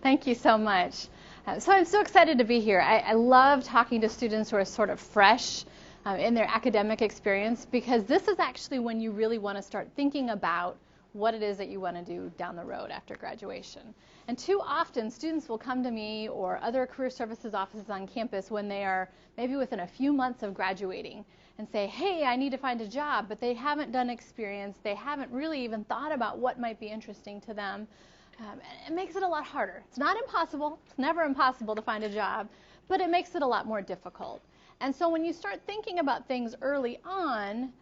Thank you so much. So I'm so excited to be here. I love talking to students who are sort of fresh in their academic experience, because this is actually when you really want to start thinking about what it is that you want to do down the road after graduation. And too often students will come to me or other career services offices on campus when they are maybe within a few months of graduating and say, hey, I need to find a job, but they haven't done experience. They haven't really even thought about what might be interesting to them. It makes it a lot harder. It's not impossible. It's never impossible to find a job, but it makes it a lot more difficult. And so when you start thinking about things early on,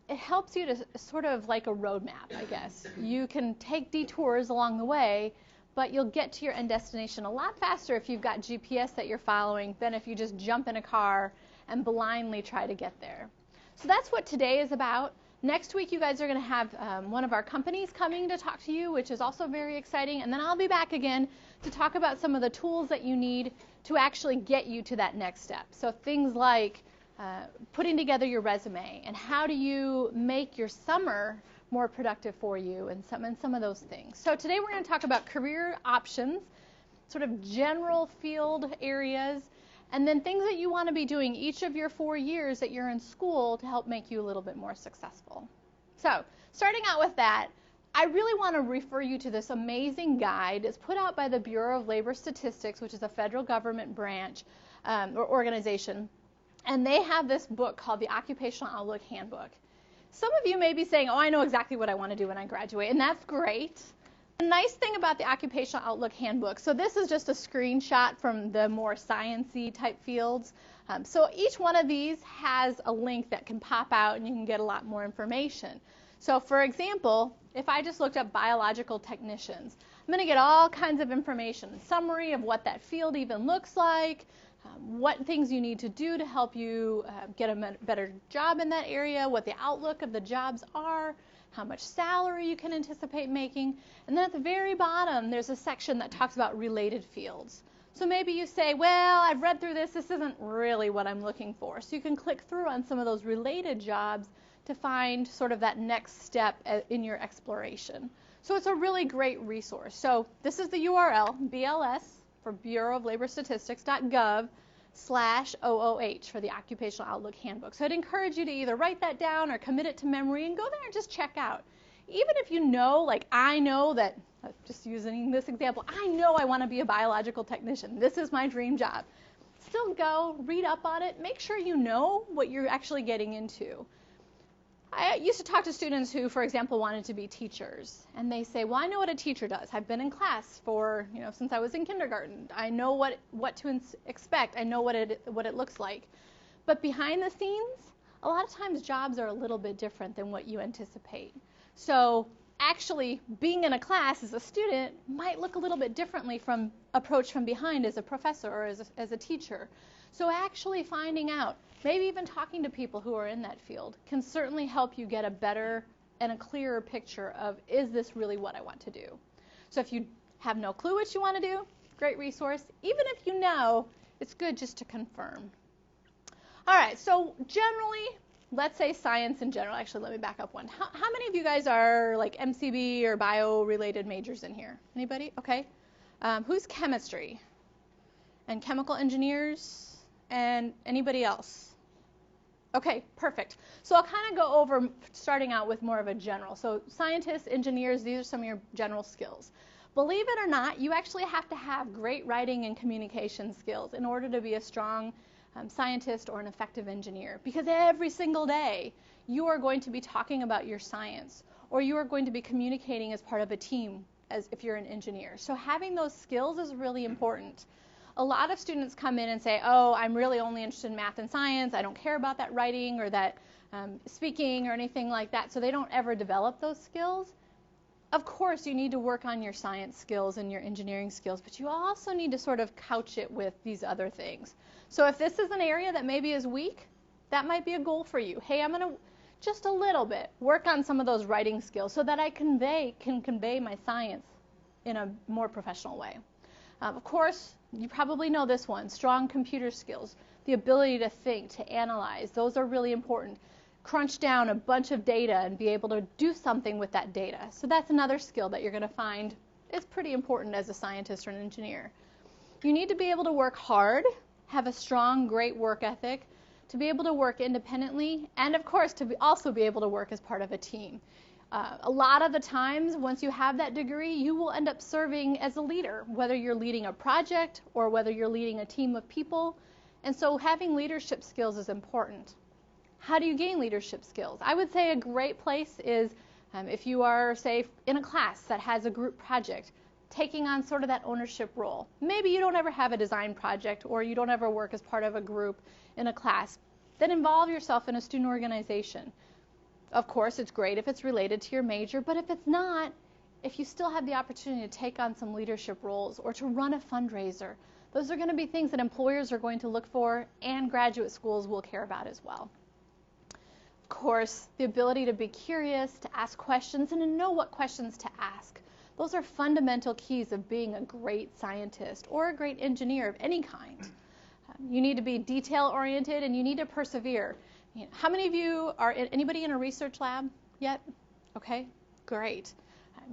it helps you to sort of like a roadmap, I guess. You can take detours along the way, but you'll get to your end destination a lot faster if you've got GPS that you're following than if you just jump in a car and blindly try to get there. So that's what today is about. Next week, you guys are going to have one of our companies coming to talk to you, which is also very exciting. And then I'll be back again to talk about some of the tools that you need to actually get you to that next step. So things like putting together your resume, and how do you make your summer more productive for you, and some of those things. So today we're going to talk about career options, sort of general field areas, and then things that you want to be doing each of your 4 years that you're in school to help make you a little bit more successful. So starting out with that, I really want to refer you to this amazing guide. It's put out by the Bureau of Labor Statistics, which is a federal government branch or organization. And they have this book called the Occupational Outlook Handbook. Some of you may be saying, oh, I know exactly what I want to do when I graduate, and that's great. The nice thing about the Occupational Outlook Handbook, so this is just a screenshot from the more science-y type fields. So each one of these has a link that can pop out and you can get a lot more information. So for example, if I just looked up biological technicians, I'm going to get all kinds of information, summary of what that field even looks like, what things you need to do to help you get a better job in that area, what the outlook of the jobs are, how much salary you can anticipate making. And then at the very bottom, there's a section that talks about related fields. So maybe you say, well, I've read through this isn't really what I'm looking for. So you can click through on some of those related jobs to find sort of that next step in your exploration. So it's a really great resource. So this is the URL, BLS, for Bureau of Labor Statistics.gov/OOH for the Occupational Outlook Handbook. So I'd encourage you to either write that down or commit it to memory and go there and just check out. Even if you know, like I know that, just using this example, I know I want to be a biological technician. This is my dream job. Still go, read up on it, make sure you know what you're actually getting into. I used to talk to students who, for example, wanted to be teachers, and they say, well, I know what a teacher does. I've been in class for, since I was in kindergarten. I know what to expect. I know what it looks like. But behind the scenes, a lot of times jobs are a little bit different than what you anticipate. So actually being in a class as a student might look a little bit differently from approach from behind as a professor or as a teacher. So actually finding out, maybe even talking to people who are in that field, can certainly help you get a better and a clearer picture of, is this really what I want to do? So if you have no clue what you want to do, great resource. Even if you know, it's good just to confirm. All right, so generally, let's say science in general. Actually, let me back up one. How many of you guys are like MCB or bio-related majors in here? Anybody? Okay. Who's chemistry? And chemical engineers? And anybody else? Okay, perfect. So I'll kind of go over, starting out with more of a general. So scientists, engineers, these are some of your general skills. Believe it or not, you actually have to have great writing and communication skills in order to be a strong scientist or an effective engineer. Because every single day, you are going to be talking about your science, or you are going to be communicating as part of a team as if you're an engineer. So having those skills is really important. A lot of students come in and say, oh, I'm really only interested in math and science. I don't care about that writing or that speaking or anything like that. So they don't ever develop those skills. Of course, you need to work on your science skills and your engineering skills, but you also need to sort of couch it with these other things. So if this is an area that maybe is weak, that might be a goal for you. Hey, I'm going to just a little bit work on some of those writing skills so that I can convey my science in a more professional way. Of course, you probably know this one, strong computer skills, the ability to think, to analyze. Those are really important. Crunch down a bunch of data and be able to do something with that data. So that's another skill that you're going to find is pretty important as a scientist or an engineer. You need to be able to work hard, have a strong, great work ethic, to be able to work independently, and of course to also be able to work as part of a team. A lot of the times, once you have that degree, you will end up serving as a leader, whether you're leading a project or whether you're leading a team of people. And so having leadership skills is important. How do you gain leadership skills? I would say a great place is if you are, say, in a class that has a group project, taking on sort of that ownership role. Maybe you don't ever have a design project or you don't ever work as part of a group in a class. Then involve yourself in a student organization. Of course, it's great if it's related to your major, but if it's not, if you still have the opportunity to take on some leadership roles or to run a fundraiser, those are going to be things that employers are going to look for and graduate schools will care about as well. Of course, the ability to be curious, to ask questions, and to know what questions to ask. Those are fundamental keys of being a great scientist or a great engineer of any kind. You need to be detail-oriented and you need to persevere. How many of you are anybody in a research lab yet? Okay, great.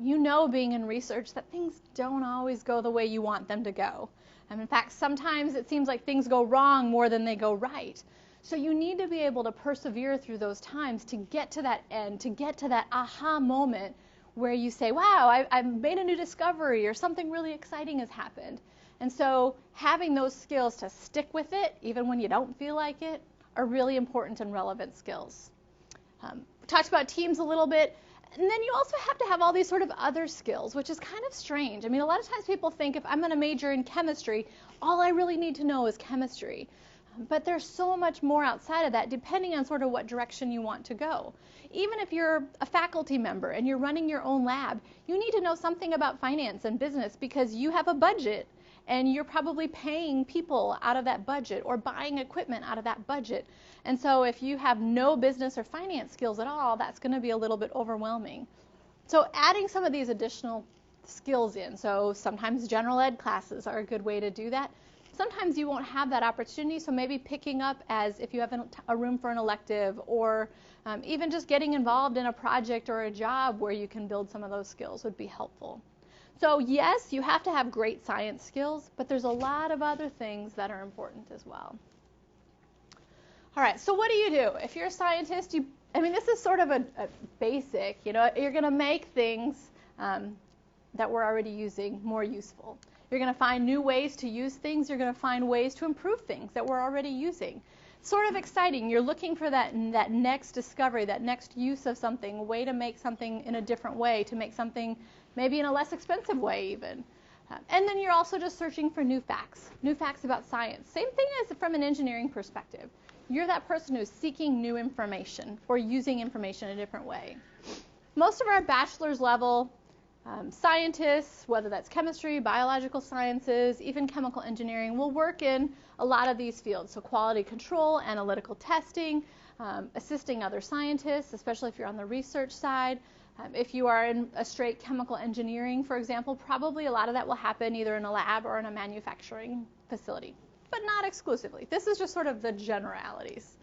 You know, being in research, that things don't always go the way you want them to go. In fact, sometimes it seems like things go wrong more than they go right. So you need to be able to persevere through those times to get to that end, to get to that aha moment where you say, wow, I've made a new discovery or something really exciting has happened. And so having those skills to stick with it, even when you don't feel like it, are really important and relevant skills. We talked about teams a little bit, and then you also have to have all these sort of other skills, which is kind of strange. I mean, a lot of times people think if I'm going to major in chemistry, all I really need to know is chemistry. But there's so much more outside of that, depending on sort of what direction you want to go. Even if you're a faculty member and you're running your own lab, you need to know something about finance and business because you have a budget. And you're probably paying people out of that budget or buying equipment out of that budget. And so if you have no business or finance skills at all, that's going to be a little bit overwhelming. So adding some of these additional skills in, so sometimes general ed classes are a good way to do that. Sometimes you won't have that opportunity, so maybe picking up as if you have a room for an elective or even just getting involved in a project or a job where you can build some of those skills would be helpful. So yes, you have to have great science skills, but there's a lot of other things that are important as well. All right, so what do you do? If you're a scientist, this is sort of a basic, you're going to make things that we're already using more useful. You're going to find new ways to use things. You're going to find ways to improve things that we're already using. Sort of exciting. You're looking for that next discovery, that next use of something, a way to make something in a different way, to make something maybe in a less expensive way even. And then you're also just searching for new facts about science. Same thing as from an engineering perspective. You're that person who's seeking new information or using information in a different way. Most of our bachelor's level scientists, whether that's chemistry, biological sciences, even chemical engineering, will work in a lot of these fields. So quality control, analytical testing, assisting other scientists, especially if you're on the research side. If you are in a straight chemical engineering, for example, probably a lot of that will happen either in a lab or in a manufacturing facility, but not exclusively. This is just sort of the generalities.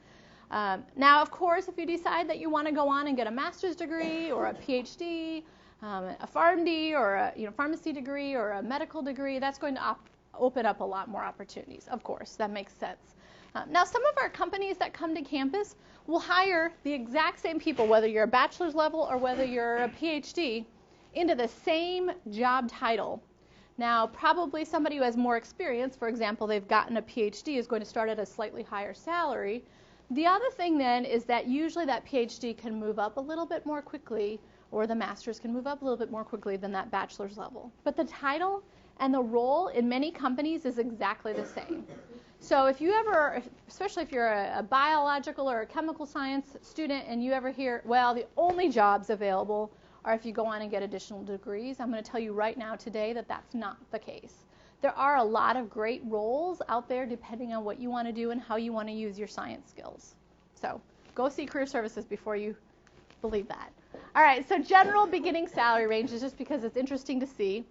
Now, of course, if you decide that you want to go on and get a master's degree or a PhD, a PharmD or a pharmacy degree or a medical degree, that's going to open up a lot more opportunities. Of course, that makes sense. Now, some of our companies that come to campus will hire the exact same people, whether you're a bachelor's level or whether you're a PhD, into the same job title. Now, probably somebody who has more experience, for example, they've gotten a PhD, is going to start at a slightly higher salary. The other thing then is that usually that PhD can move up a little bit more quickly, or the master's can move up a little bit more quickly than that bachelor's level. But the title and the role in many companies is exactly the same. So if you ever, especially if you're a biological or a chemical science student and you ever hear, well, the only jobs available are if you go on and get additional degrees, I'm going to tell you right now today that that's not the case. There are a lot of great roles out there depending on what you want to do and how you want to use your science skills. So go see career services before you believe that. All right, so general beginning salary ranges, just because it's interesting to see,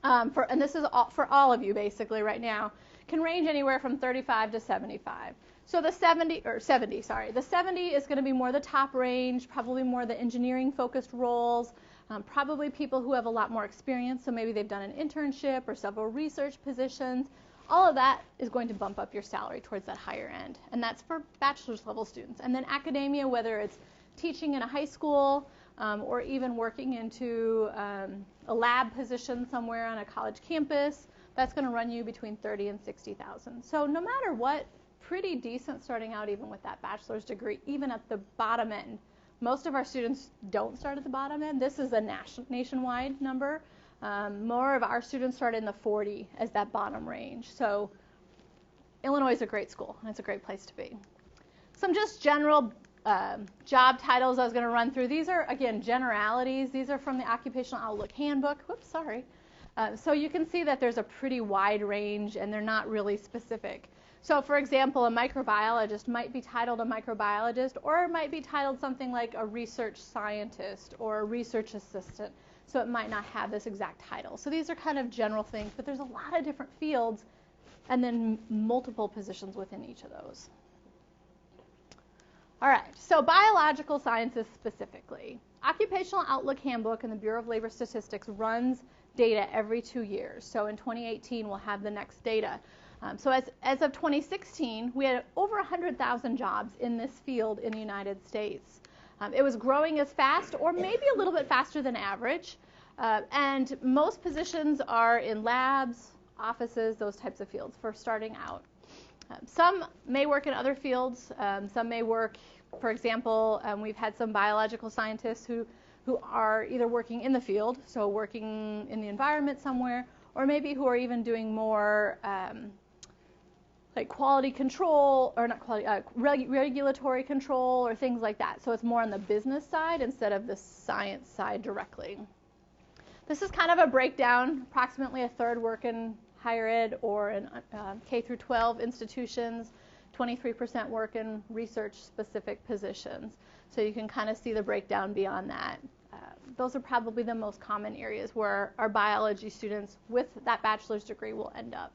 and this is for all of you basically right now, can range anywhere from 35 to 75. So the 70 is going to be more the top range, probably more the engineering-focused roles. Probably people who have a lot more experience, so maybe they've done an internship or several research positions. All of that is going to bump up your salary towards that higher end, and that's for bachelor's level students. And then academia, whether it's teaching in a high school or even working into a lab position somewhere on a college campus, that's going to run you between $30,000 and $60,000. So no matter what, pretty decent starting out even with that bachelor's degree, even at the bottom end. Most of our students don't start at the bottom end. This is a nationwide number. More of our students start in the 40 as that bottom range. So Illinois is a great school, and it's a great place to be. Some just general job titles I was going to run through. These are, again, generalities. These are from the Occupational Outlook Handbook. Whoops, sorry. So you can see that there's a pretty wide range, and they're not really specific. So, for example, a microbiologist might be titled a microbiologist, or it might be titled something like a research scientist or a research assistant. So it might not have this exact title. So these are kind of general things, but there's a lot of different fields and then multiple positions within each of those. All right, so biological sciences specifically. Occupational Outlook Handbook and the Bureau of Labor Statistics runs data every 2 years. So in 2018, we'll have the next data. So as of 2016, we had over 100,000 jobs in this field in the United States. It was growing as fast or maybe a little bit faster than average. And most positions are in labs, offices, those types of fields for starting out. Some may work in other fields. Some may work, for example, we've had some biological scientists who are either working in the field, so working in the environment somewhere, or maybe who are even doing more like quality control, or not quality, regulatory control, or things like that. So it's more on the business side instead of the science side directly. This is kind of a breakdown. Approximately a third work in higher ed or in K through 12 institutions, 23% work in research-specific positions. So you can kind of see the breakdown beyond that. Those are probably the most common areas where our biology students with that bachelor's degree will end up.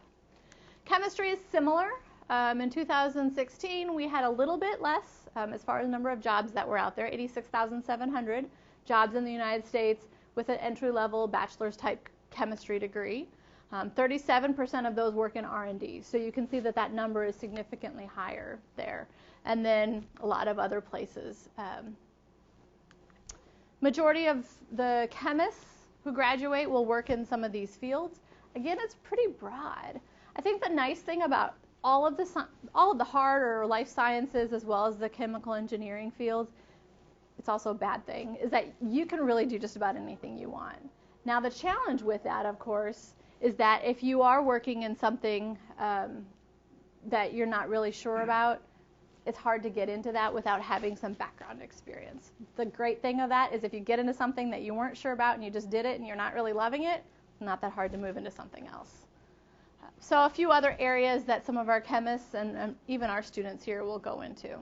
Chemistry is similar. In 2016, we had a little bit less as far as the number of jobs that were out there, 86,700 jobs in the United States with an entry-level bachelor's type chemistry degree. 37% of those work in R&D. So you can see that that number is significantly higher there. And then a lot of other places. Majority of the chemists who graduate will work in some of these fields. Again, it's pretty broad. I think the nice thing about all of the hard or life sciences as well as the chemical engineering fields, it's also a bad thing, is that you can really do just about anything you want. Now the challenge with that, of course, is that if you are working in something that you're not really sure about, it's hard to get into that without having some background experience. The great thing of that is if you get into something that you weren't sure about and you just did it and you're not really loving it, not that hard to move into something else. So a few other areas that some of our chemists and even our students here will go into.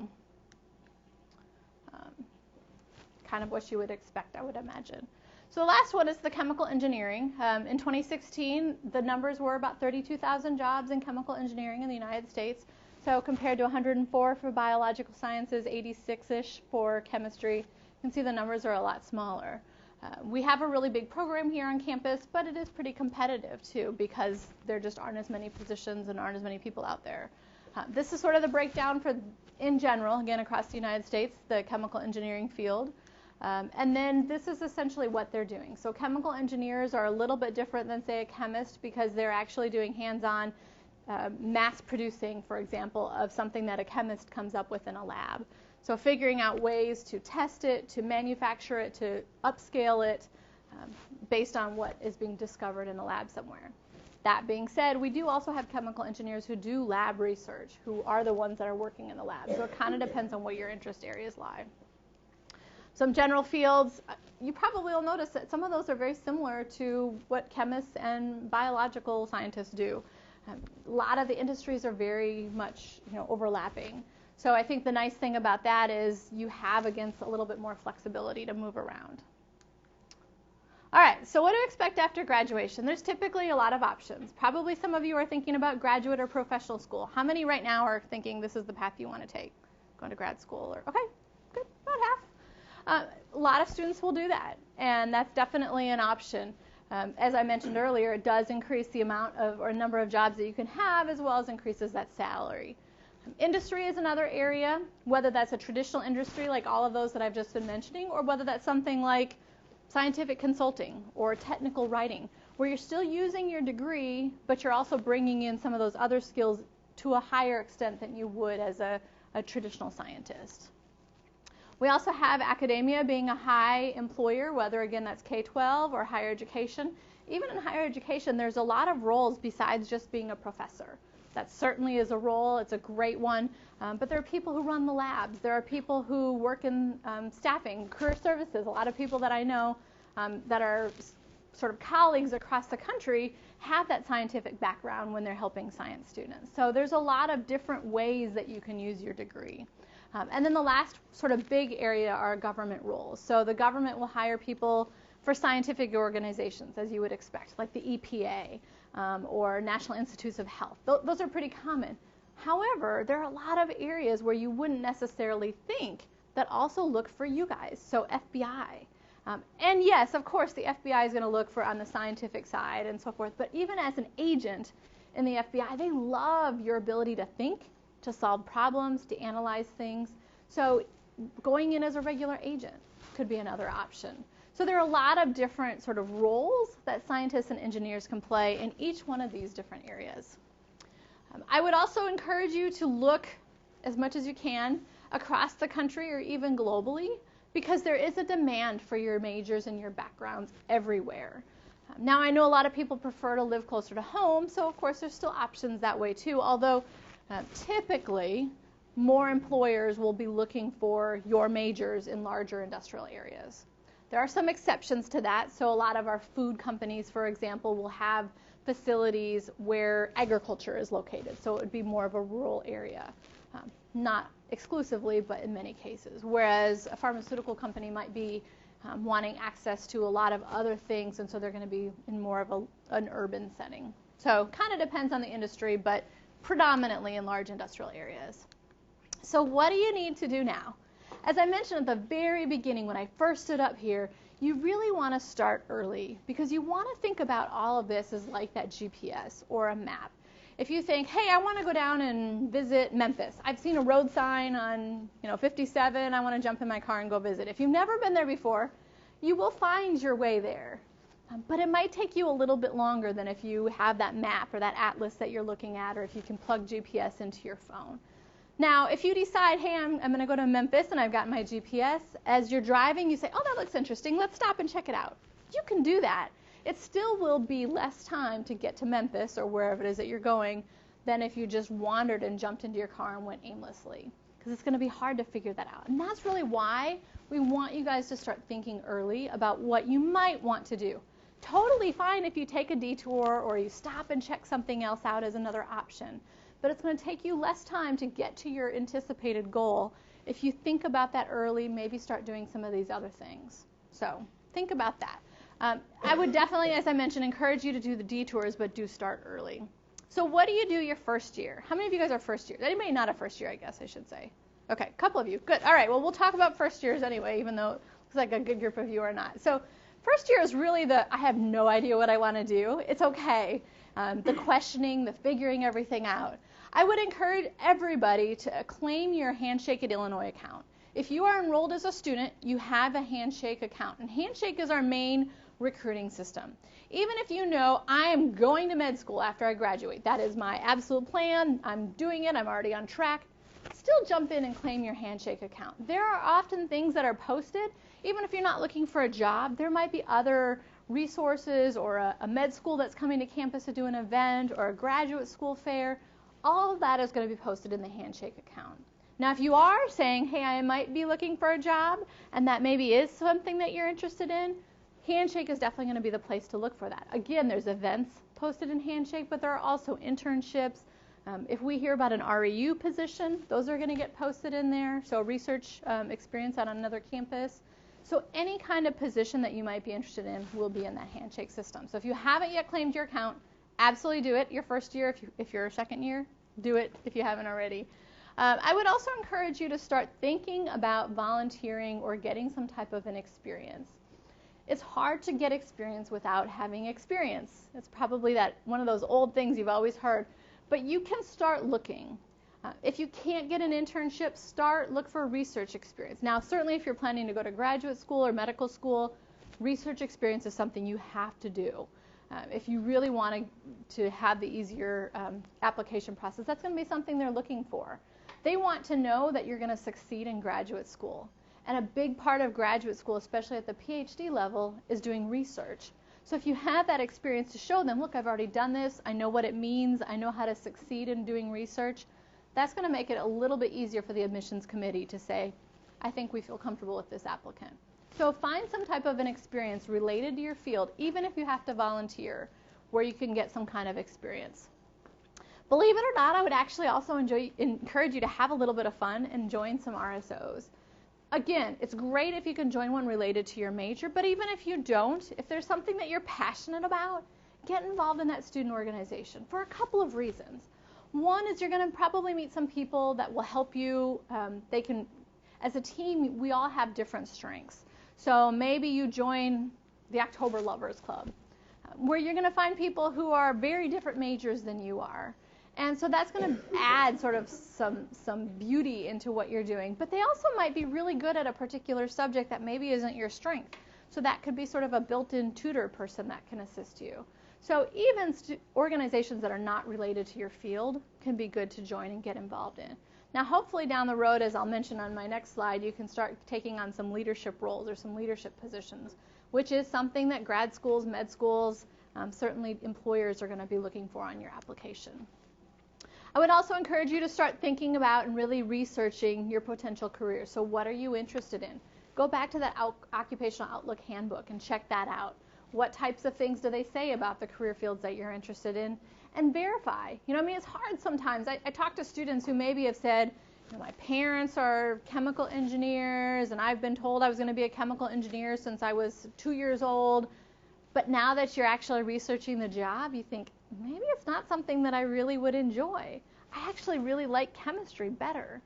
Kind of what you would expect, I would imagine. So the last one is the chemical engineering. In 2016, the numbers were about 32,000 jobs in chemical engineering in the United States. So compared to 104 for biological sciences, 86-ish for chemistry, you can see the numbers are a lot smaller. We have a really big program here on campus, but it is pretty competitive too because there just aren't as many positions and aren't as many people out there. This is sort of the breakdown for, in general, again across the United States, the chemical engineering field. And then this is essentially what they're doing. So chemical engineers are a little bit different than, say, a chemist because they're actually doing hands-on mass producing, for example, of something that a chemist comes up with in a lab. So figuring out ways to test it, to manufacture it, to upscale it based on what is being discovered in a lab somewhere. That being said, we do also have chemical engineers who do lab research, who are the ones that are working in the lab. So it kind of depends on what your interest areas lie. Some general fields, you probably will notice that some of those are very similar to what chemists and biological scientists do. A lot of the industries are very much, overlapping. So I think the nice thing about that is you have, again, a little bit more flexibility to move around. All right, so what to expect after graduation? There's typically a lot of options. Probably some of you are thinking about graduate or professional school. How many right now are thinking this is the path you want to take? Going to grad school or, okay, good, about half. A lot of students will do that, and that's definitely an option. As I mentioned earlier, it does increase the amount of or number of jobs that you can have, as well as increases that salary. Industry is another area, whether that's a traditional industry like all of those that I've just been mentioning, or whether that's something like scientific consulting or technical writing, where you're still using your degree, but you're also bringing in some of those other skills to a higher extent than you would as a traditional scientist. We also have academia being a high employer, whether again that's K-12 or higher education. Even in higher education, there's a lot of roles besides just being a professor. That certainly is a role. It's a great one. But there are people who run the labs. There are people who work in staffing, career services. A lot of people that I know that are sort of colleagues across the country have that scientific background when they're helping science students. So there's a lot of different ways that you can use your degree. And then the last sort of big area are government roles. So the government will hire people for scientific organizations, as you would expect, like the EPA or National Institutes of Health. Those are pretty common. However, there are a lot of areas where you wouldn't necessarily think that also look for you guys. So FBI. And yes, of course, the FBI is going to look for on the scientific side and so forth. But even as an agent in the FBI, they love your ability to think, to solve problems, to analyze things. So going in as a regular agent could be another option. So there are a lot of different sort of roles that scientists and engineers can play in each one of these different areas. I would also encourage you to look as much as you can across the country or even globally, because there is a demand for your majors and your backgrounds everywhere. Now, I know a lot of people prefer to live closer to home, so of course there's still options that way too, although typically more employers will be looking for your majors in larger industrial areas. There are some exceptions to that, so a lot of our food companies, for example, will have facilities where agriculture is located, so it would be more of a rural area. Not exclusively, but in many cases. Whereas a pharmaceutical company might be wanting access to a lot of other things, and so they're going to be in more of an urban setting. So kind of depends on the industry, but predominantly in large industrial areas. So what do you need to do now? As I mentioned at the very beginning when I first stood up here, you really want to start early because you want to think about all of this as like that GPS or a map. If you think, hey, I want to go down and visit Memphis. I've seen a road sign on 57. I want to jump in my car and go visit. If you've never been there before, you will find your way there. But it might take you a little bit longer than if you have that map or that atlas that you're looking at, or if you can plug GPS into your phone. Now, if you decide, hey, I'm going to go to Memphis and I've got my GPS, as you're driving, you say, oh, that looks interesting. Let's stop and check it out. You can do that. It still will be less time to get to Memphis or wherever it is that you're going than if you just wandered and jumped into your car and went aimlessly, because it's going to be hard to figure that out. And that's really why we want you guys to start thinking early about what you might want to do. Totally fine if you take a detour or you stop and check something else out as another option, but it's going to take you less time to get to your anticipated goal if you think about that early, maybe start doing some of these other things. So think about that. I would definitely, as I mentioned, encourage you to do the detours, but do start early. So what do you do your first year? How many of you guys are first year? Anybody not a first year, I guess I should say. Okay, a couple of you. Good. All right, well, we'll talk about first years anyway, even though it looks like a good group of you are not. So first year is really I have no idea what I want to do. It's okay. The questioning, the figuring everything out. I would encourage everybody to claim your Handshake at Illinois account. If you are enrolled as a student, you have a Handshake account. And Handshake is our main recruiting system. Even if you know I am going to med school after I graduate, that is my absolute plan, I'm doing it, I'm already on track, still jump in and claim your Handshake account. There are often things that are posted, even if you're not looking for a job, there might be other resources or a med school that's coming to campus to do an event or a graduate school fair. All of that is going to be posted in the Handshake account. Now, if you are saying, hey, I might be looking for a job, and that maybe is something that you're interested in, Handshake is definitely going to be the place to look for that. Again, there's events posted in Handshake, but there are also internships. If we hear about an REU position, those are going to get posted in there. So research experience on another campus. So any kind of position that you might be interested in will be in that Handshake system. So if you haven't yet claimed your account, absolutely do it your first year. If you're a second year, do it if you haven't already. I would also encourage you to start thinking about volunteering or getting some type of an experience. It's hard to get experience without having experience. It's probably that one of those old things you've always heard, but you can start looking. If you can't get an internship, look for research experience. Now, certainly if you're planning to go to graduate school or medical school, research experience is something you have to do. If you really want to have the easier application process, that's going to be something they're looking for. They want to know that you're going to succeed in graduate school. And a big part of graduate school, especially at the PhD level, is doing research. So if you have that experience to show them, look, I've already done this, I know what it means, I know how to succeed in doing research, that's going to make it a little bit easier for the admissions committee to say, I think we feel comfortable with this applicant. So find some type of an experience related to your field, even if you have to volunteer, where you can get some kind of experience. Believe it or not, I would actually also encourage you to have a little bit of fun and join some RSOs. Again, it's great if you can join one related to your major, but even if you don't, if there's something that you're passionate about, get involved in that student organization for a couple of reasons. One is you're going to probably meet some people that will help you. As a team, we all have different strengths. So maybe you join the October Lovers Club, where you're going to find people who are very different majors than you are. And so that's going to add sort of some beauty into what you're doing. But they also might be really good at a particular subject that maybe isn't your strength. So that could be sort of a built-in tutor person that can assist you. So even organizations that are not related to your field can be good to join and get involved in. Now, hopefully down the road, as I'll mention on my next slide, you can start taking on some leadership roles or some leadership positions, which is something that grad schools, med schools, certainly employers are going to be looking for on your application. I would also encourage you to start thinking about and really researching your potential career. So what are you interested in? Go back to that Occupational Outlook handbook and check that out. What types of things do they say about the career fields that you're interested in? And verify. It's hard sometimes. I talk to students who maybe have said, my parents are chemical engineers, and I've been told I was going to be a chemical engineer since I was 2 years old. But now that you're actually researching the job, you think, maybe it's not something that I really would enjoy. I actually really like chemistry better.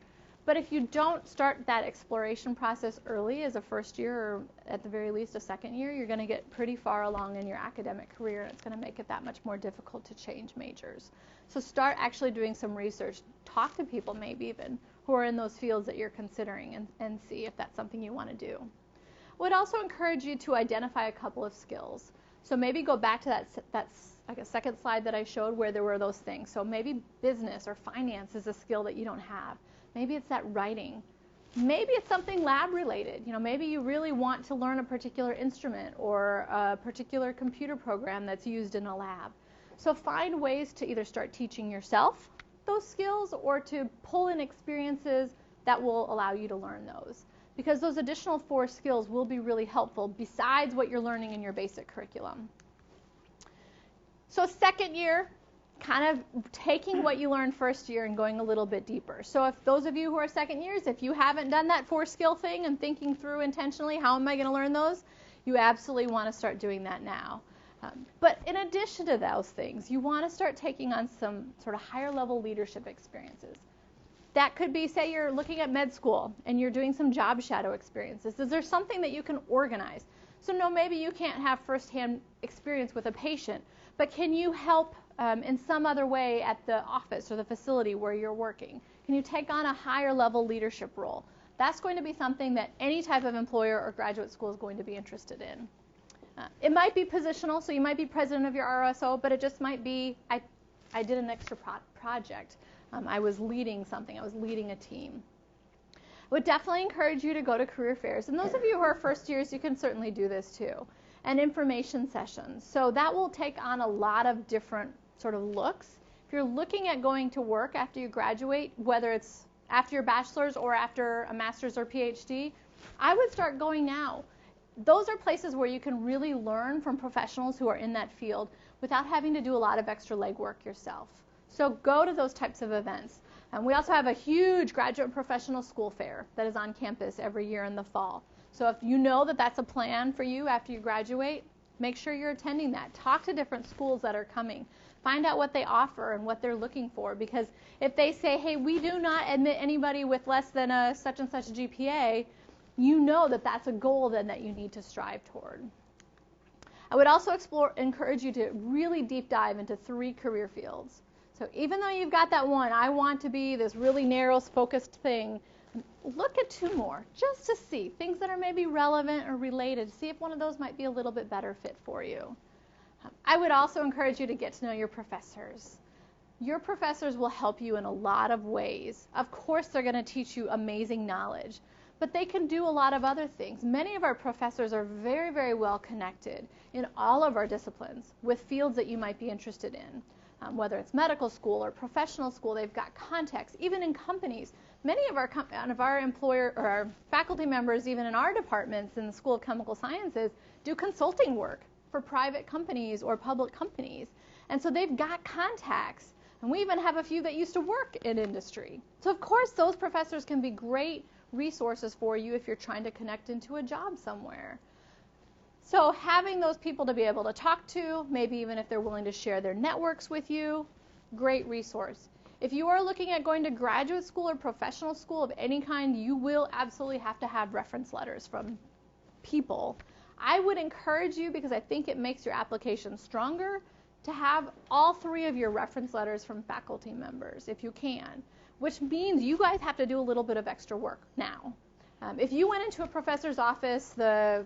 But if you don't start that exploration process early as a first year or at the very least a second year, you're going to get pretty far along in your academic career, and it's going to make it that much more difficult to change majors. So start actually doing some research. Talk to people maybe even who are in those fields that you're considering and see if that's something you want to do. I would also encourage you to identify a couple of skills. So maybe go back to that second slide that I showed where there were those things. So maybe business or finance is a skill that you don't have. Maybe it's that writing. Maybe it's something lab related. Maybe you really want to learn a particular instrument or a particular computer program that's used in a lab. So find ways to either start teaching yourself those skills or to pull in experiences that will allow you to learn those. Because those additional 4 skills will be really helpful besides what you're learning in your basic curriculum. So second year, kind of taking what you learned first year and going a little bit deeper. So if those of you who are second years, if you haven't done that 4 skill thing and thinking through intentionally, how am I going to learn those? You absolutely want to start doing that now. But in addition to those things, you want to start taking on some sort of higher level leadership experiences. That could be, say you're looking at med school and you're doing some job shadow experiences. Is there something that you can organize? So no, maybe you can't have firsthand experience with a patient, but can you help in some other way at the office or the facility where you're working? Can you take on a higher level leadership role? That's going to be something that any type of employer or graduate school is going to be interested in. It might be positional, so you might be president of your RSO, but it just might be, I did an extra project. I was leading something. I was leading a team. I would definitely encourage you to go to career fairs. And those of you who are first years, you can certainly do this too. And information sessions. So that will take on a lot of different sort of looks. If you're looking at going to work after you graduate, whether it's after your bachelor's or after a master's or PhD, I would start going now. Those are places where you can really learn from professionals who are in that field without having to do a lot of extra legwork yourself. So go to those types of events. And we also have a huge graduate and professional school fair that is on campus every year in the fall. So if you know that that's a plan for you after you graduate, Make sure you're attending that. Talk to different schools that are coming. Find out what they offer and what they're looking for, because if they say, hey, we do not admit anybody with less than a such and such GPA, you know that that's a goal then that you need to strive toward. I would also encourage you to really deep dive into 3 career fields. So even though you've got that one, I want to be this really narrow focused thing, look at 2 more just to see things that are maybe relevant or related. See if one of those might be a little bit better fit for you. I would also encourage you to get to know your professors. Your professors will help you in a lot of ways. Of course, they're going to teach you amazing knowledge, but they can do a lot of other things. Many of our professors are very, very well connected in all of our disciplines with fields that you might be interested in. Whether it's medical school or professional school, they've got contacts, even in companies. Many of our employer or our faculty members, even in our departments in the School of Chemical Sciences, do consulting work for private companies or public companies. And so they've got contacts. And we even have a few that used to work in industry. So of course, those professors can be great resources for you if you're trying to connect into a job somewhere. So having those people to be able to talk to, maybe even if they're willing to share their networks with you, great resource. If you are looking at going to graduate school or professional school of any kind, you will absolutely have to have reference letters from people. I would encourage you, because I think it makes your application stronger, to have all 3 of your reference letters from faculty members, if you can, which means you guys have to do a little bit of extra work now. If you went into a professor's office the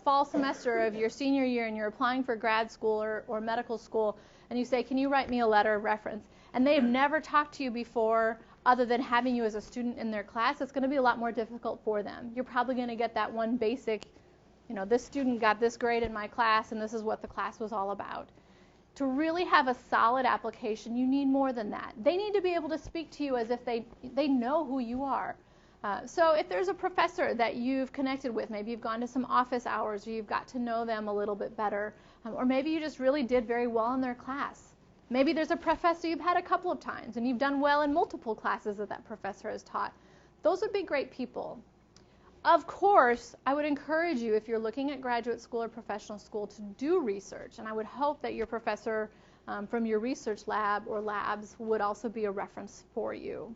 fall semester of your senior year and you're applying for grad school or medical school, and you say, can you write me a letter of reference, and they have never talked to you before other than having you as a student in their class, it's going to be a lot more difficult for them. You're probably going to get that one basic, this student got this grade in my class and this is what the class was all about. To really have a solid application, you need more than that. They need to be able to speak to you as if they know who you are. So if there's a professor that you've connected with, maybe you've gone to some office hours or you've got to know them a little bit better, or maybe you just really did very well in their class. Maybe there's a professor you've had a couple of times and you've done well in multiple classes that professor has taught. Those would be great people. Of course, I would encourage you, if you're looking at graduate school or professional school, to do research, and I would hope that your professor from your research lab or labs would also be a reference for you.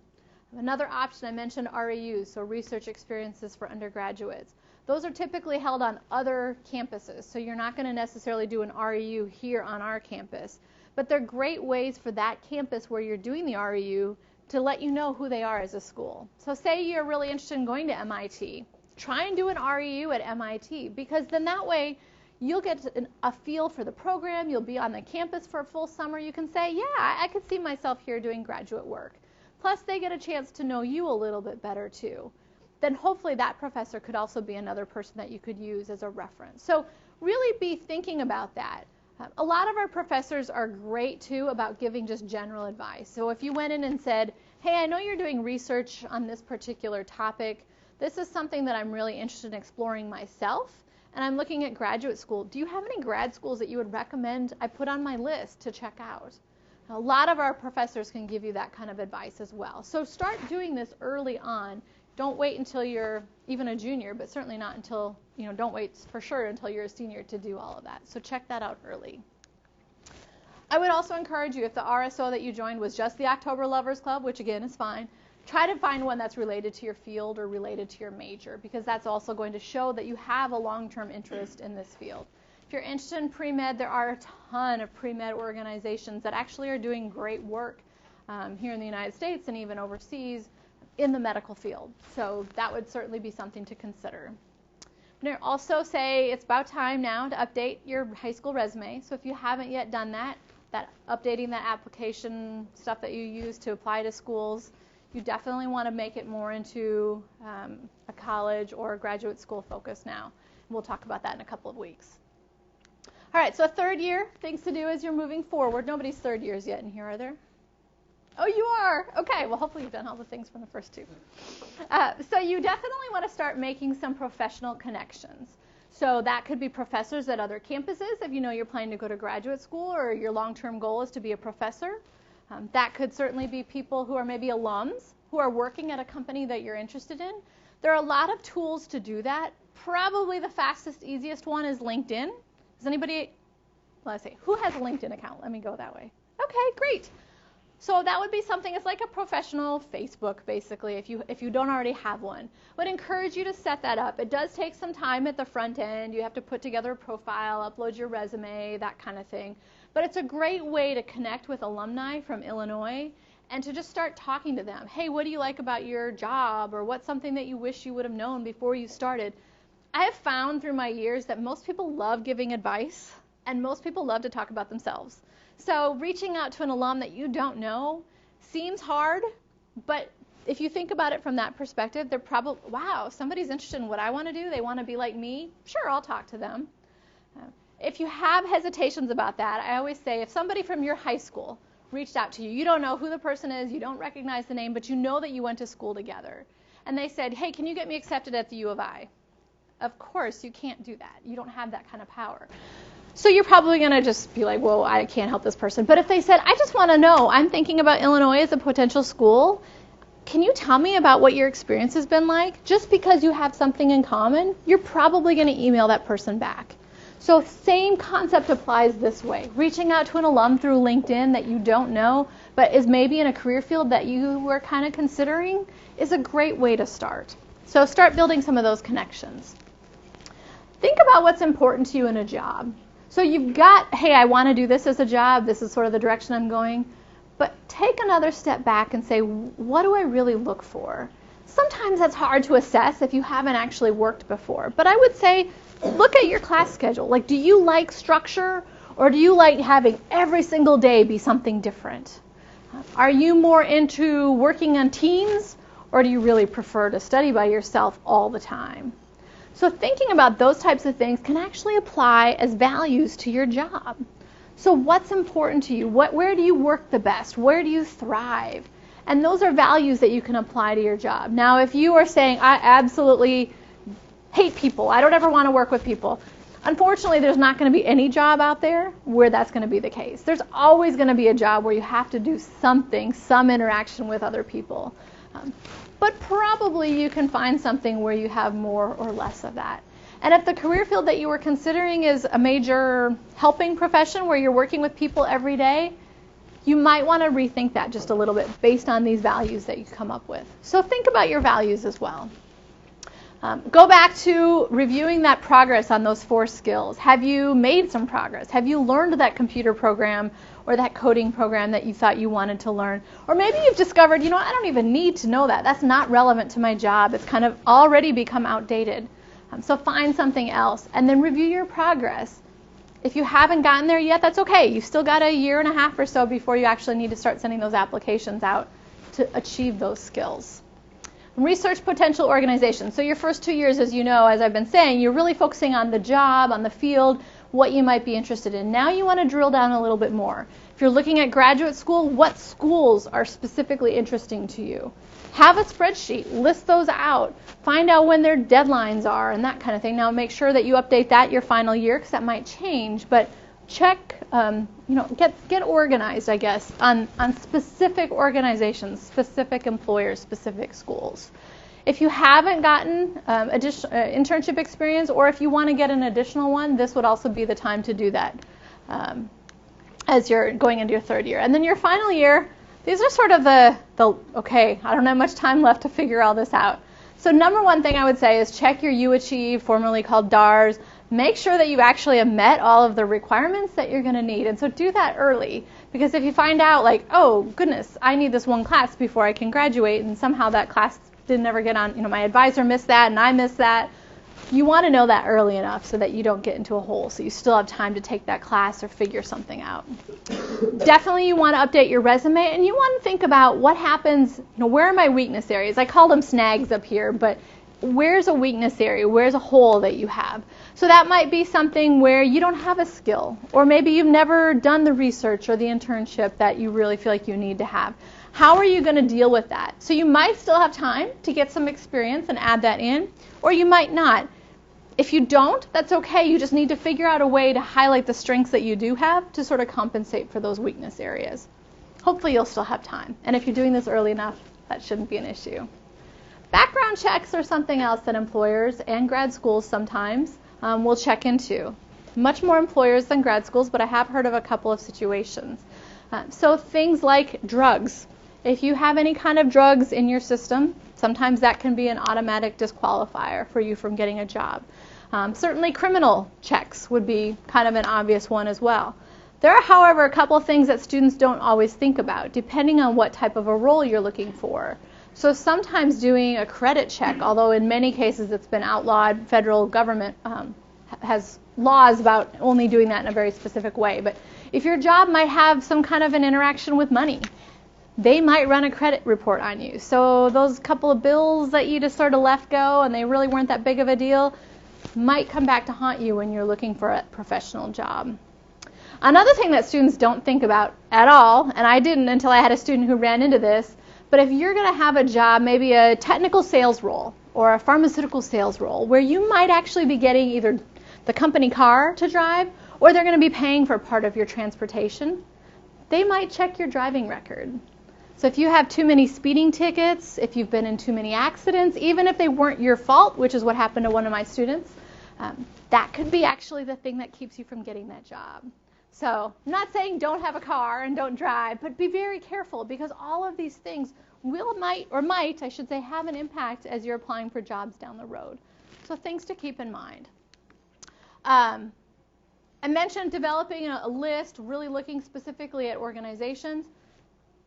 Another option I mentioned, REUs, so research experiences for undergraduates. Those are typically held on other campuses, so you're not going to necessarily do an REU here on our campus, but they're great ways for that campus where you're doing the REU to let you know who they are as a school. So say you're really interested in going to MIT, try and do an REU at MIT, because then that way you'll get a feel for the program, you'll be on the campus for a full summer, you can say, yeah, I could see myself here doing graduate work. Plus they get a chance to know you a little bit better too. Then hopefully that professor could also be another person that you could use as a reference. So really be thinking about that. A lot of our professors are great too about giving just general advice. So if you went in and said, hey, I know you're doing research on this particular topic, this is something that I'm really interested in exploring myself, and I'm looking at graduate school. Do you have any grad schools that you would recommend I put on my list to check out? A lot of our professors can give you that kind of advice as well. So start doing this early on. Don't wait until you're even a junior, but certainly not until, don't wait for sure until you're a senior to do all of that. So check that out early. I would also encourage you, if the RSO that you joined was just the October Lovers Club, which again is fine, try to find one that's related to your field or related to your major, because that's also going to show that you have a long-term interest in this field. If you're interested in pre-med, there are a ton of pre-med organizations that actually are doing great work here in the United States and even overseas in the medical field. So that would certainly be something to consider. I'm going to also say it's about time now to update your high school resume. So if you haven't yet done that updating that application stuff that you use to apply to schools, you definitely want to make it more into a college or a graduate school focus now. We'll talk about that in a couple of weeks. All right, so third year, things to do as you're moving forward. Nobody's third years yet in here, are there? Oh, you are? Okay, well, hopefully you've done all the things from the first 2. So you definitely want to start making some professional connections. So that could be professors at other campuses if you know you're planning to go to graduate school or your long-term goal is to be a professor. That could certainly be people who are maybe alums who are working at a company that you're interested in. There are a lot of tools to do that. Probably the fastest, easiest one is LinkedIn. Does anybody, let's see, who has a LinkedIn account? Let me go that way. Okay, great. So that would be something, it's like a professional Facebook, basically, if you don't already have one. I would encourage you to set that up. It does take some time at the front end. You have to put together a profile, upload your resume, that kind of thing. But it's a great way to connect with alumni from Illinois and to just start talking to them. Hey, what do you like about your job? Or what's something that you wish you would have known before you started? I have found through my years that most people love giving advice, and most people love to talk about themselves. So reaching out to an alum that you don't know seems hard, but if you think about it from that perspective, they're probably, wow, somebody's interested in what I want to do. They want to be like me. Sure, I'll talk to them. If you have hesitations about that, I always say if somebody from your high school reached out to you, you don't know who the person is, you don't recognize the name, but you know that you went to school together, and they said, hey, can you get me accepted at the U of I? Of course, you can't do that. You don't have that kind of power. So you're probably going to just be like, well, I can't help this person. But if they said, I just want to know, I'm thinking about Illinois as a potential school, can you tell me about what your experience has been like? Just because you have something in common, you're probably going to email that person back. So same concept applies this way. Reaching out to an alum through LinkedIn that you don't know, but is maybe in a career field that you were kind of considering, is a great way to start. So start building some of those connections. Think about what's important to you in a job. So you've got, hey, I want to do this as a job. This is sort of the direction I'm going. But take another step back and say, what do I really look for? Sometimes that's hard to assess if you haven't actually worked before. But I would say, look at your class schedule. Like, do you like structure, or do you like having every single day be something different? Are you more into working on teams, or do you really prefer to study by yourself all the time? So thinking about those types of things can actually apply as values to your job. So what's important to you? Where do you work the best? Where do you thrive? And those are values that you can apply to your job. Now, if you are saying, I absolutely hate people, I don't ever want to work with people, unfortunately, there's not going to be any job out there where that's going to be the case. There's always going to be a job where you have to do something, some interaction with other people. But probably you can find something where you have more or less of that. And if the career field that you were considering is a major helping profession where you're working with people every day, you might want to rethink that just a little bit based on these values that you come up with. So think about your values as well. Go back to reviewing that progress on those 4 skills. Have you made some progress? Have you learned that computer program or that coding program that you thought you wanted to learn? Or maybe you've discovered, you know, I don't even need to know that. That's not relevant to my job. It's kind of already become outdated. So find something else and then review your progress. If you haven't gotten there yet, that's okay. You've still got a year and a half or so before you actually need to start sending those applications out to achieve those skills. Research potential organizations. So your first 2 years, as you know, as I've been saying, you're really focusing on the job, on the field, what you might be interested in. Now you want to drill down a little bit more. If you're looking at graduate school, what schools are specifically interesting to you? Have a spreadsheet. List those out. Find out when their deadlines are and that kind of thing. Now make sure that you update that your final year because that might change. But check, get organized, I guess, on specific organizations, specific employers, specific schools. If you haven't gotten additional internship experience, or if you want to get an additional one, this would also be the time to do that as you're going into your 3rd year. And then your final year, these are sort of okay, I don't have much time left to figure all this out. So number one thing I would say is check your UAchieve, formerly called DARS. Make sure that you actually have met all of the requirements that you're going to need. And so do that early, because if you find out like, oh, goodness, I need this one class before I can graduate, and somehow that class didn't ever get on, my advisor missed that and I missed that, you want to know that early enough so that you don't get into a hole, so you still have time to take that class or figure something out. Definitely you want to update your resume, and you want to think about what happens, where are my weakness areas? I call them snags up here, but where's a weakness area? Where's a hole that you have? So that might be something where you don't have a skill, or maybe you've never done the research or the internship that you really feel like you need to have. How are you going to deal with that? So you might still have time to get some experience and add that in, or you might not. If you don't, that's okay. You just need to figure out a way to highlight the strengths that you do have to sort of compensate for those weakness areas. Hopefully you'll still have time. And if you're doing this early enough, that shouldn't be an issue. Background checks are something else that employers and grad schools sometimes will check into. much more employers than grad schools, but I have heard of a couple of situations. So things like drugs. If you have any kind of drugs in your system, sometimes that can be an automatic disqualifier for you from getting a job. Certainly criminal checks would be kind of an obvious one as well. There are, however, a couple of things that students don't always think about, depending on what type of a role you're looking for. So sometimes doing a credit check, although in many cases it's been outlawed, federal government has laws about only doing that in a very specific way. But if your job might have some kind of an interaction with money, they might run a credit report on you. So those couple of bills that you just sort of let go and they really weren't that big of a deal might come back to haunt you when you're looking for a professional job. Another thing that students don't think about at all, and I didn't until I had a student who ran into this, but if you're going to have a job, maybe a technical sales role or a pharmaceutical sales role, where you might actually be getting either the company car to drive or they're going to be paying for part of your transportation, they might check your driving record. So if you have too many speeding tickets, if you've been in too many accidents, even if they weren't your fault, which is what happened to one of my students, that could be actually the thing that keeps you from getting that job. So I'm not saying don't have a car and don't drive, but be very careful because all of these things might have an impact as you're applying for jobs down the road. So things to keep in mind. I mentioned developing a list, really looking specifically at organizations.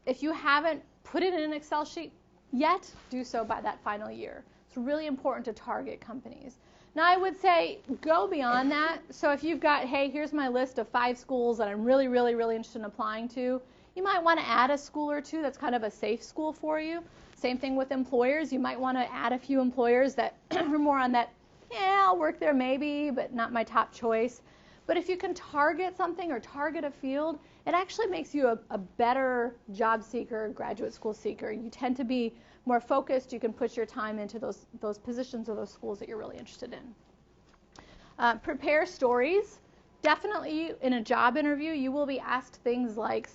If you haven't put it in an Excel sheet yet, do so by that final year. It's really important to target companies. Now, I would say go beyond that. So if you've got, hey, here's my list of 5 schools that I'm really, really, really interested in applying to, you might want to add a school or two that's kind of a safe school for you. Same thing with employers. You might want to add a few employers that are more on that, yeah, I'll work there maybe, but not my top choice. But if you can target something or target a field, it actually makes you a better job seeker, graduate school seeker. You tend to be more focused. You can put your time into those positions or those schools that you're really interested in. Prepare stories. Definitely in a job interview, you will be asked things like,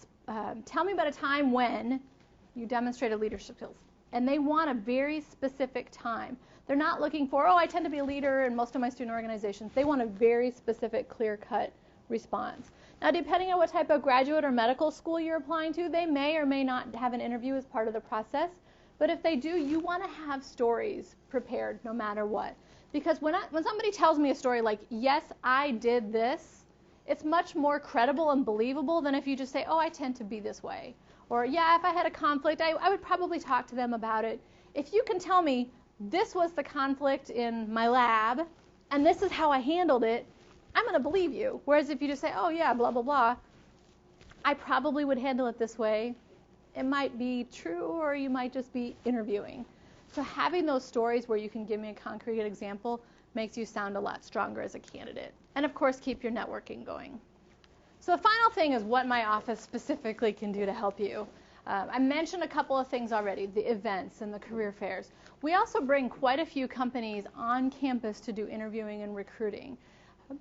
tell me about a time when you demonstrated leadership skills. And they want a very specific time. They're not looking for, I tend to be a leader in most of my student organizations. They want a very specific, clear-cut response. Now, depending on what type of graduate or medical school you're applying to, they may or may not have an interview as part of the process. But if they do, you want to have stories prepared no matter what. Because when somebody tells me a story like, yes, I did this, it's much more credible and believable than if you just say, I tend to be this way. Or, yeah, if I had a conflict, I would probably talk to them about it. If you can tell me, this was the conflict in my lab, and this is how I handled it, I'm going to believe you. Whereas if you just say, yeah, blah, blah, blah, I probably would handle it this way. It might be true, or you might just be interviewing. So having those stories where you can give me a concrete example makes you sound a lot stronger as a candidate. And of course, keep your networking going. So the final thing is what my office specifically can do to help you. I mentioned a couple of things already, the events and the career fairs. We also bring quite a few companies on campus to do interviewing and recruiting.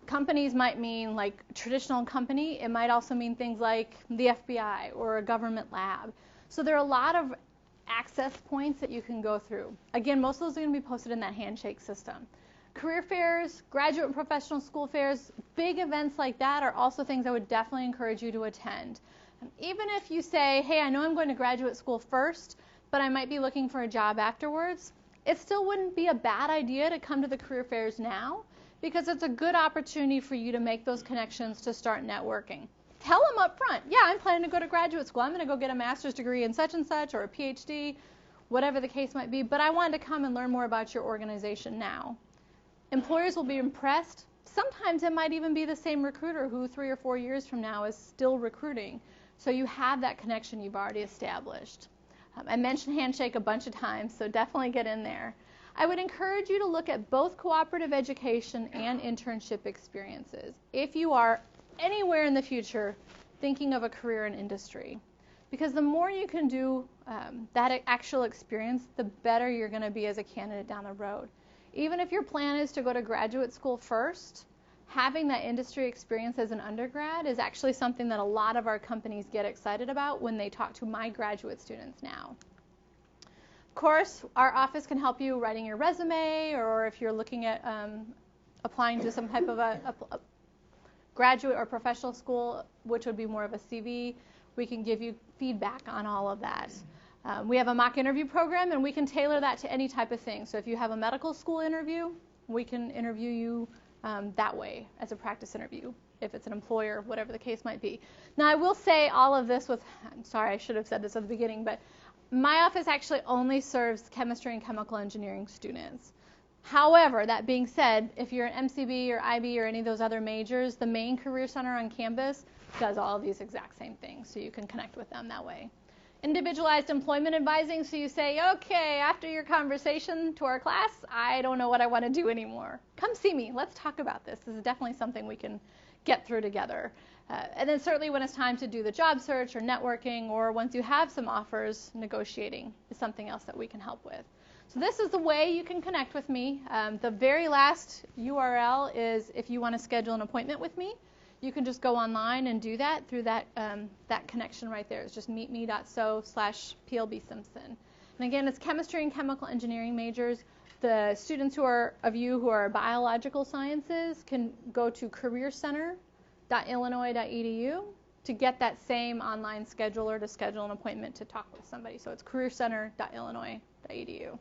Companies might mean like a traditional company. It might also mean things like the FBI or a government lab. So there are a lot of access points that you can go through. Again, most of those are going to be posted in that handshake system. Career fairs, graduate and professional school fairs, big events like that are also things I would definitely encourage you to attend. Even if you say, hey, I know I'm going to graduate school first, but I might be looking for a job afterwards, it still wouldn't be a bad idea to come to the career fairs now because it's a good opportunity for you to make those connections to start networking. Tell them up front, yeah, I'm planning to go to graduate school. I'm going to go get a master's degree in such and such or a PhD, whatever the case might be, but I wanted to come and learn more about your organization now. Employers will be impressed. Sometimes it might even be the same recruiter who 3 or 4 years from now is still recruiting. So you have that connection you've already established. I mentioned handshake a bunch of times, so definitely get in there. I would encourage you to look at both cooperative education and internship experiences if you are anywhere in the future thinking of a career in industry. Because the more you can do that actual experience, the better you're going to be as a candidate down the road. Even if your plan is to go to graduate school first, having that industry experience as an undergrad is actually something that a lot of our companies get excited about when they talk to my graduate students now. Of course, our office can help you writing your resume, or if you're looking at applying to some type of a graduate or professional school, which would be more of a CV, we can give you feedback on all of that. We have a mock interview program, and we can tailor that to any type of thing. So if you have a medical school interview, we can interview you that way as a practice interview, if it's an employer, whatever the case might be. Now, I will say all of this I'm sorry, I should have said this at the beginning, but my office actually only serves chemistry and chemical engineering students. However, that being said, if you're an MCB or IB or any of those other majors, the main career center on campus does all of these exact same things, so you can connect with them that way. Individualized employment advising, so you say, okay, after your conversation to our class, I don't know what I want to do anymore. Come see me. Let's talk about this. This is definitely something we can get through together. And then certainly when it's time to do the job search or networking, or once you have some offers, negotiating is something else that we can help with. So this is the way you can connect with me. The very last URL is if you want to schedule an appointment with me. You can just go online and do that through that connection right there. It's just meetme.so/plbsimpson. And again, it's chemistry and chemical engineering majors. The students who are biological sciences can go to careercenter.illinois.edu to get that same online scheduler to schedule an appointment to talk with somebody. So it's careercenter.illinois.edu.